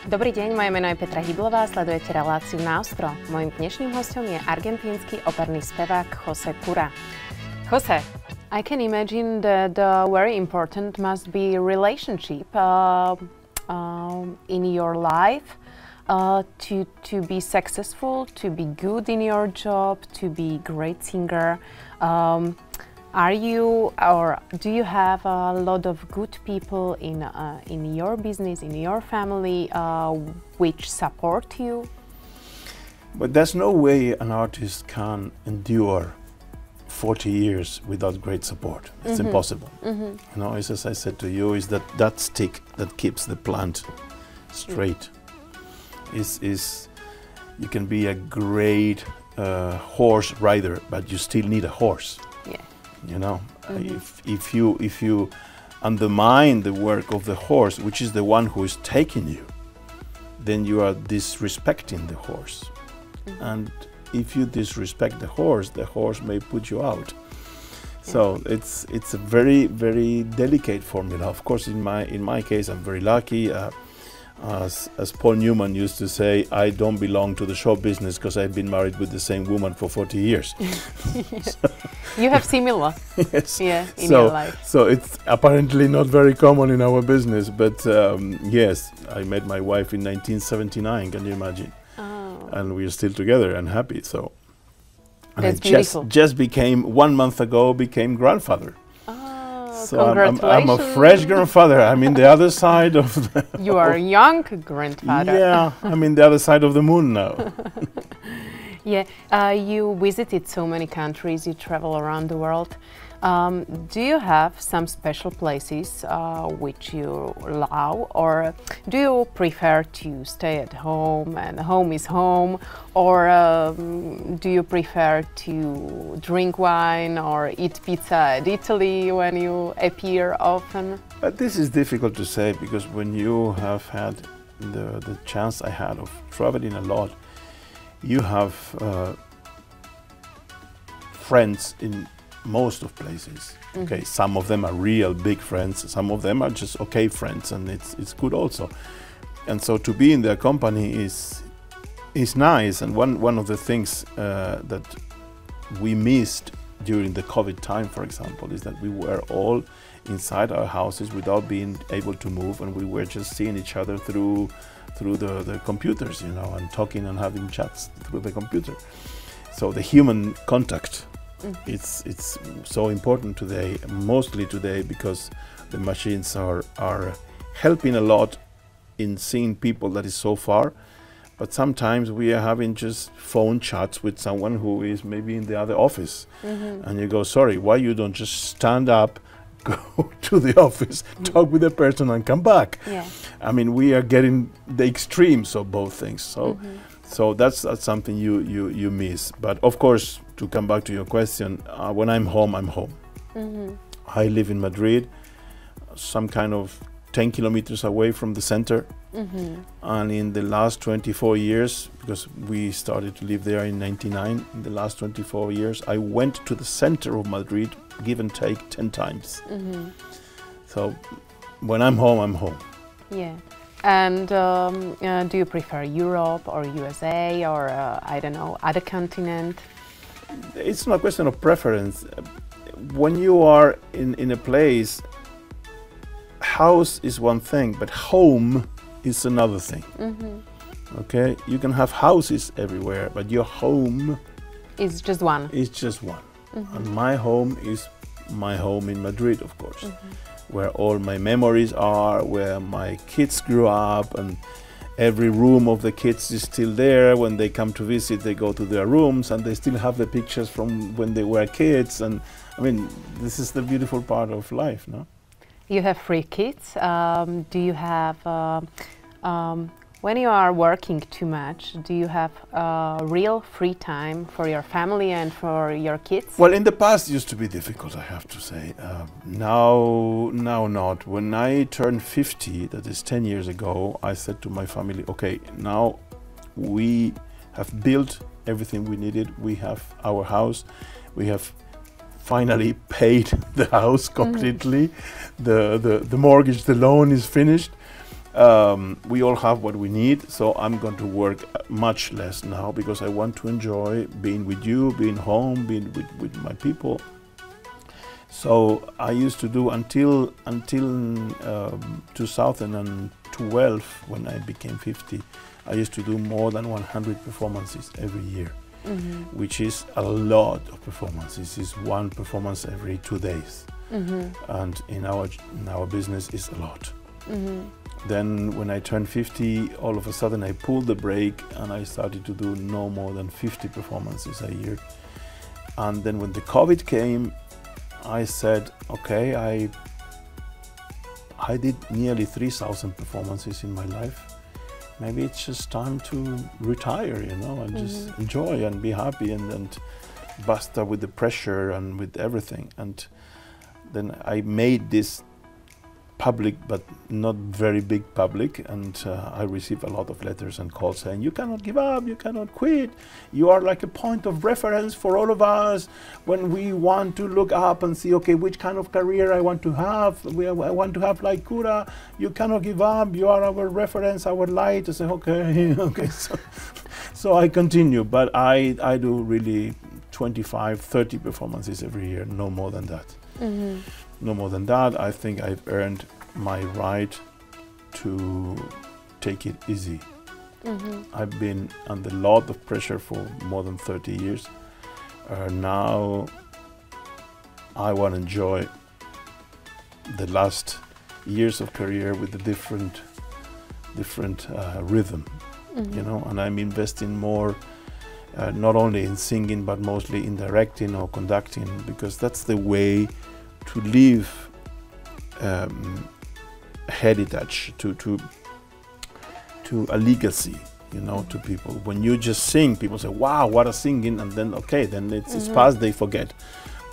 Dobrý deň, moje meno je Petra Hyblová, sledujete reláciu NAOSTRO. Mojím dnešným hosťom je argentínsky operný spevák José Cura. José, I can imagine that very important must be relationship in your life to be successful, to be good in your job, to be great singer. Are you or do you have a lot of good people in your business, in your family, which support you? But there's no way an artist can endure 40 years without great support. It's impossible. You know, as I said to you, is that stick that keeps the plant straight. Is you can be a great horse rider, but you still need a horse. Yeah. You know, if you undermine the work of the horse, which is the one who is taking you, then you are disrespecting the horse. And if you disrespect the horse may put you out. So it's a very, very delicate formula. Of course, in my case, I'm very lucky. As Paul Newman used to say, I don't belong to the show business because I've been married with the same woman for 40 years. You have similar, yes. Yeah, in your life. So it's apparently not very common in our business, but yes, I met my wife in 1979. Can you imagine? Oh. And we're still together and happy. So, and That's I beautiful. just became 1 month ago grandfather. So Congratulations. I'm a fresh grandfather. I'm in the other side of the... You are a young grandfather. Yeah, I'm in the other side of the moon now. Yeah, you visited so many countries, you travel around the world. Do you have some special places which you love, or do you prefer to stay at home and home is home, or do you prefer to drink wine or eat pizza at Italy when you appear often? But this is difficult to say, because when you have had the chance I had of traveling a lot, you have friends in most of places. Okay, some of them are real big friends, some of them are just okay friends, and it's good also. And so to be in their company is nice. And one of the things that we missed during the COVID time, for example, is that we were all inside our houses without being able to move, and we were just seeing each other through the computers, you know, and talking and having chats through the computer. So the human contact, it's so important today, mostly today, because the machines are helping a lot in seeing people that is so far. But sometimes we are having just phone chats with someone who is maybe in the other office. And you go, sorry, why you don't just stand up, go to the office, talk with the person and come back? Yeah. I mean, we are getting the extremes of both things. So that's something you miss. But of course, to come back to your question, when I'm home, I'm home. I live in Madrid, some kind of 10 kilometers away from the center. And in the last 24 years, because we started to live there in 99, in the last 24 years, I went to the center of Madrid, give and take 10 times. So when I'm home, I'm home. Yeah. And do you prefer Europe or USA or, I don't know, other continent? It's not a question of preference. When you are in a place, house is one thing, but home is another thing. Okay? You can have houses everywhere, but your home is just one. Is just one. And my home is my home in Madrid, of course, where all my memories are, where my kids grew up, and every room of the kids is still there. When they come to visit, they go to their rooms and they still have the pictures from when they were kids. And I mean, this is the beautiful part of life, no? You have 3 kids. Do you have, when you are working too much, do you have real free time for your family and for your kids? Well, in the past it used to be difficult, I have to say. Now not. When I turned 50, that is 10 years ago, I said to my family, okay, now we have built everything we needed. We have our house. We have finally paid the house completely. The mortgage, the loan is finished. We all have what we need, so I'm going to work much less now because I want to enjoy being with you, being home, being with my people. So I used to do until 2012, when I became 50, I used to do more than 100 performances every year, which is a lot of performances. It's one performance every 2 days, and in our business is a lot. Then when I turned 50, all of a sudden I pulled the brake and I started to do no more than 50 performances a year. And then when the COVID came, I said, okay, I did nearly 3,000 performances in my life. Maybe it's just time to retire, you know, and just enjoy and be happy and basta with the pressure and with everything. And then I made this public, but not very big public, and I received a lot of letters and calls saying, you cannot give up, you cannot quit, you are like a point of reference for all of us when we want to look up and see, okay, which kind of career I want to have. I want to have like Cura. You cannot give up, you are our reference, our light. I say, okay, okay. So I continue, but I do really 25, 30 performances every year, no more than that. No more than that. I think I've earned my right to take it easy. I've been under a lot of pressure for more than 30 years. Now I want to enjoy the last years of career with a different rhythm, you know, and I'm investing more not only in singing but mostly in directing or conducting, because that's the way to leave heritage, to a legacy, you know, to people. When you just sing, people say, wow, what a singing, and then okay, then it's past, they forget.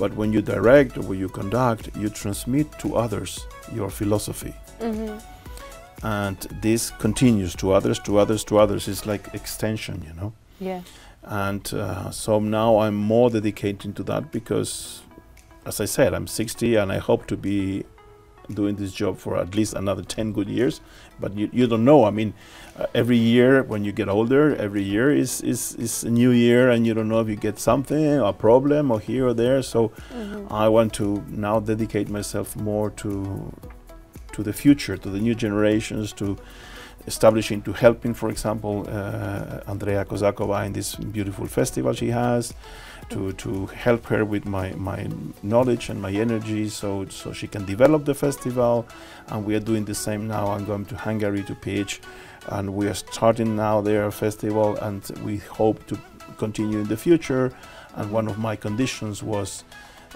But when you direct or when you conduct, you transmit to others your philosophy. And this continues to others, to others, to others. It's like extension, you know. Yeah. And so now I'm more dedicated to that because, as I said, I'm 60 and I hope to be doing this job for at least another 10 good years. But you don't know. I mean, every year when you get older, every year is a new year, and you don't know if you get something, a problem, or here or there. So I want to now dedicate myself more to the future, to the new generations, to establishing, to helping, for example, Andrea Kozakova in this beautiful festival she has, to help her with my knowledge and my energy so she can develop the festival. And we are doing the same now. I'm going to Hungary to pitch, and we are starting now their festival, and we hope to continue in the future. And one of my conditions was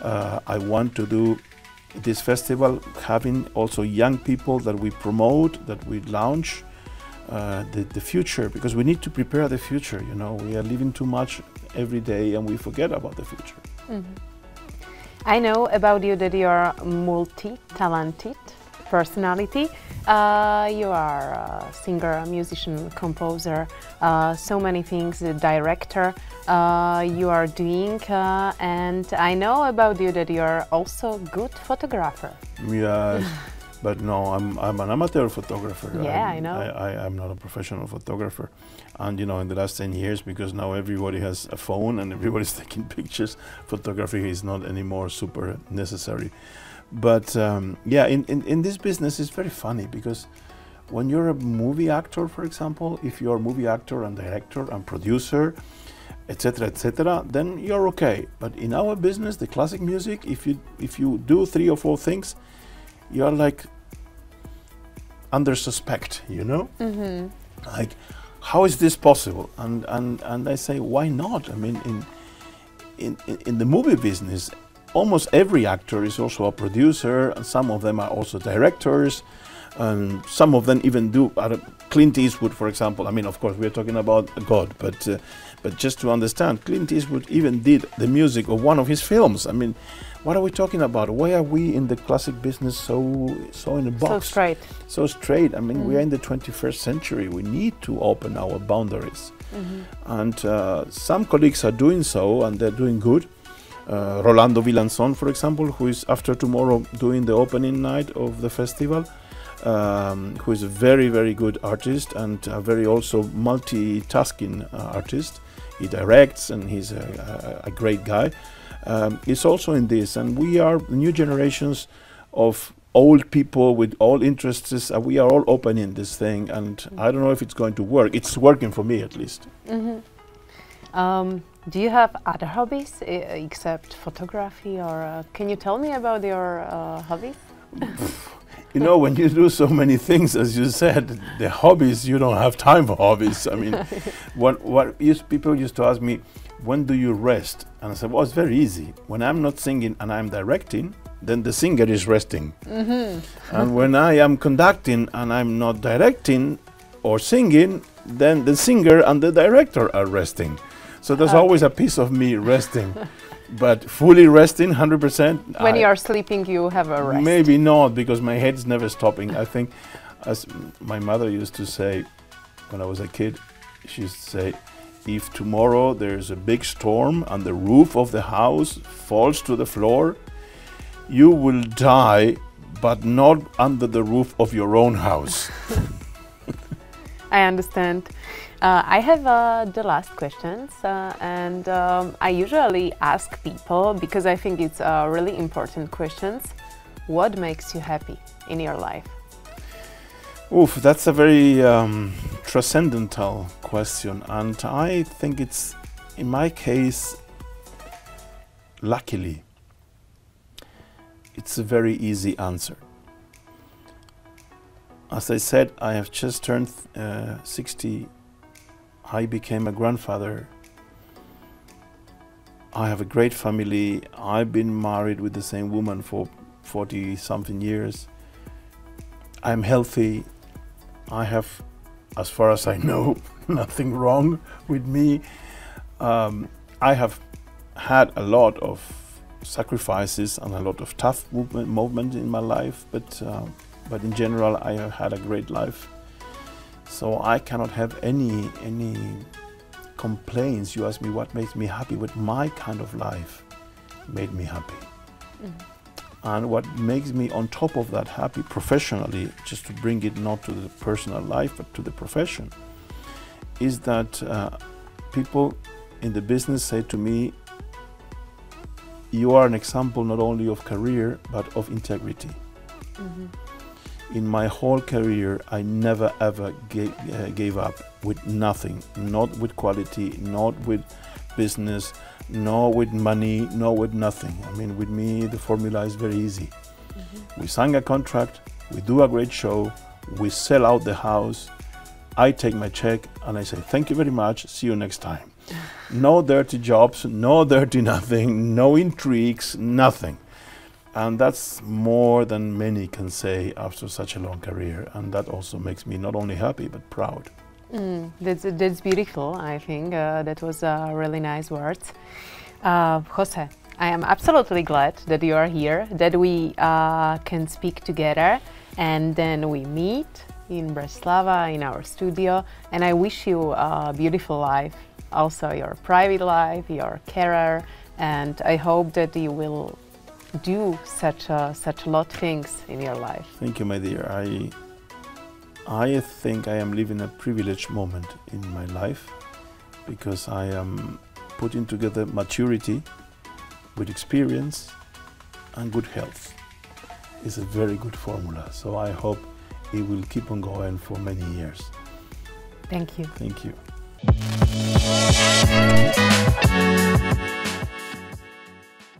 I want to do this festival having also young people that we promote, that we launch the future, because we need to prepare the future. You know, we are living too much every day and we forget about the future. I know about you that you are multi-talented personality. You are a singer, a musician, composer, so many things, a director you are doing, and I know about you that you are also a good photographer. Yeah, but no, I'm an amateur photographer. Yeah, I know. I'm not a professional photographer. And you know, in the last 10 years, because now everybody has a phone and everybody's taking pictures, photography is not anymore super necessary. But yeah, in this business, it's very funny because when you're a movie actor, for example, if you're a movie actor and director and producer, etc., then you're okay. But in our business, the classic music, if you do 3 or 4 things, you're like under suspect, you know? Like, how is this possible? And I say, why not? I mean, in the movie business, almost every actor is also a producer, and some of them are also directors, and some of them even do. Clint Eastwood, for example. I mean, of course, we're talking about God, but just to understand, Clint Eastwood even did the music of one of his films. I mean, what are we talking about? Why are we in the classic business so in a box? So straight. So straight. I mean, we are in the 21st century. We need to open our boundaries, and some colleagues are doing so, and they're doing good. Rolando Villanson, for example, who is after tomorrow doing the opening night of the festival, who is a very, very good artist and a very also multitasking artist. He directs and he's a great guy. He's also in this, and we are new generations of old people with all interests. We are all open in this thing, and I don't know if it's going to work. It's working for me at least. Do you have other hobbies except photography, or can you tell me about your hobbies? You know, when you do so many things, as you said, the hobbies, you don't have time for hobbies. I mean, people used to ask me, when do you rest? And I said, well, it's very easy. When I'm not singing and I'm directing, then the singer is resting. And when I am conducting and I'm not directing or singing, then the singer and the director are resting. So there's always a piece of me resting. But fully resting, 100%. When you are sleeping, you have a rest. Maybe not, because my head's never stopping. I think, as my mother used to say when I was a kid, she used to say, if tomorrow there's a big storm and the roof of the house falls to the floor, you will die, but not under the roof of your own house. I understand. I have the last questions, and I usually ask people, because I think it's really important questions, what makes you happy in your life? Oof, that's a very transcendental question, and I think it's, in my case, luckily, it's a very easy answer. As I said, I have just turned 60. I became a grandfather. I have a great family. I've been married with the same woman for 40-something years. I'm healthy. I have, as far as I know, nothing wrong with me. I have had a lot of sacrifices and a lot of tough movement in my life, but in general, I have had a great life. So I cannot have any complaints. You ask me what makes me happy, but my kind of life made me happy. And what makes me on top of that happy professionally, just to bring it not to the personal life, but to the profession, is that people in the business say to me, you are an example not only of career, but of integrity. In my whole career, I never ever gave up with nothing, not with quality, not with business, nor with money, nor with nothing. I mean, with me, the formula is very easy. We sign a contract, we do a great show, we sell out the house, I take my check and I say, thank you very much, see you next time. No dirty jobs, no dirty nothing, no intrigues, nothing. And that's more than many can say after such a long career. And that also makes me not only happy, but proud. That's beautiful, I think. That was really nice words. Jose, I am absolutely glad that you are here, that we can speak together, and then we meet in Bratislava, in our studio. And I wish you a beautiful life, also your private life, your career, and I hope that you will do such a lot of things in your life. Thank you, my dear. I think I am living a privileged moment in my life, because I am putting together maturity with experience and good health. It's a very good formula, so I hope it will keep on going for many years. Thank you. Thank you.